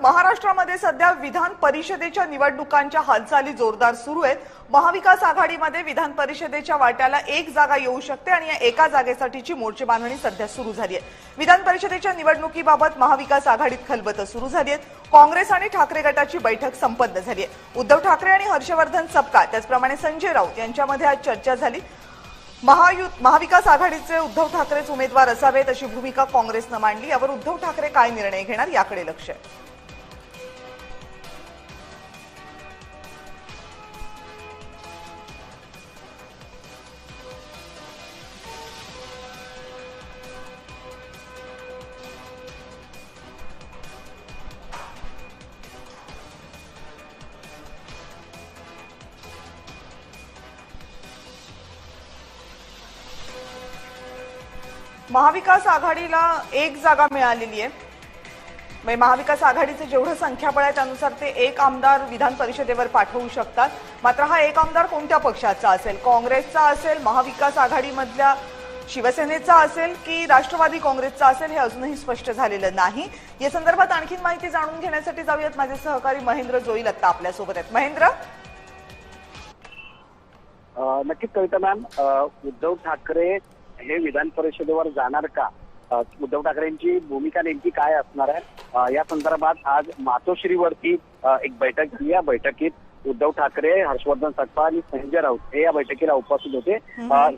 महाराष्ट्रामध्ये सध्या विधान परिषदेच्या निवडणुकांच्या हालचाली जोरदार सुरू आहेत। महाविकास आघाडीमध्ये विधान परिषदेच्या वाट्याला एक जागा येऊ शकते आणि या एका जागेसाठीची मोर्चे बांधणी सध्या सुरू झाली आहे। विधान परिषदेच्या निवडणुकीबाबत महाविकास आघाडीत खलबतं सुरू झाली आहे। काँग्रेस आणि ठाकरे गटाची बैठक संपन्न झाली आहे। उद्धव ठाकरे आणि हर्षवर्धन सपकाळ त्याचप्रमाणे संजय राऊत यांच्यामध्ये आज चर्चा झाली। महाविकास आघाडीचे उद्धव ठाकरेच उमेदवार असावेत अशी भूमिका काँग्रेसने मांडली। यावर उद्धव ठाकरे काय निर्णय घेणार याकडे लक्ष आहे। महाविकास आघाडीला एक जागा मिळालेली आहे। महाविकास आघाडीचे जेवढं संख्याबळ आहे त्यानुसार ते एक आमदार विधान परिषदेवर पाठवू शकतात। मात्र हा एक आमदार कोणत्या पक्षाचा असेल, काँग्रेसचा असेल, महाविकास आघाडीमधल्या शिवसेनेचा असेल की राष्ट्रवादी काँग्रेसचा असेल हे अजूनही स्पष्ट झालेलं नाही। या संदर्भात आणखी माहिती जाणून घेण्यासाठी जाऊयात। माझे सहकारी महेंद्र जोईल आता आपल्या सोबत आहेत। महेंद्र, नक्कीच कविता मॅम, उद्धव ठाकरे हे विधान परिषदेवर जाणार का, उद्धव ठाकरेंची भूमिका नेमकी काय असणार आहे या संदर्भात आज मातोश्रीवरती एक बैठक झाली। या बैठकीत उद्धव ठाकरे, हर्षवर्धन सपकाळ आणि संजय राऊत हे या बैठकीला उपस्थित होते।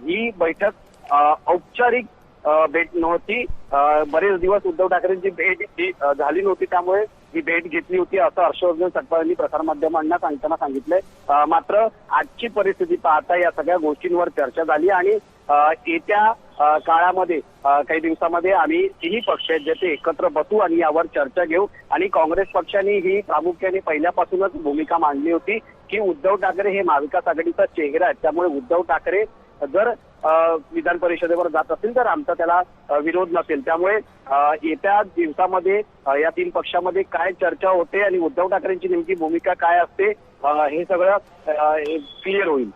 ही बैठक औपचारिक भेट नव्हती। बरेच दिवस उद्धव ठाकरेंची भेट झाली नव्हती, त्यामुळे ही भेट घेतली होती असं हर्षवर्धन सपकाळ यांनी प्रसारमाध्यमांना सांगताना सांगितलंय। मात्र आजची परिस्थिती पाहता या सगळ्या गोष्टींवर चर्चा झाली आणि येत्या काळामध्ये काही दिवसामध्ये आम्ही तिन्ही पक्ष आहेत जे ते एकत्र बसू आणि यावर चर्चा घेऊ। आणि काँग्रेस पक्षाने ही प्रामुख्याने पहिल्यापासूनच भूमिका मांडली होती की उद्धव ठाकरे हे महाविकास आघाडीचा चेहरा आहे, त्यामुळे उद्धव ठाकरे जर विधान परिषदेवर जात असतील तर आमचा त्याला विरोध नसेल। त्यामुळे येत्या दिवसामध्ये या तीन पक्षामध्ये काय चर्चा होते आणि उद्धव ठाकरेंची नेमकी भूमिका काय असते हे सगळं क्लिअर होईल।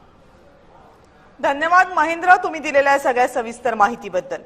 धन्यवाद महेंद्र, तुम्ही दिलेल्या सगळ्या सविस्तर माहितीबद्दल।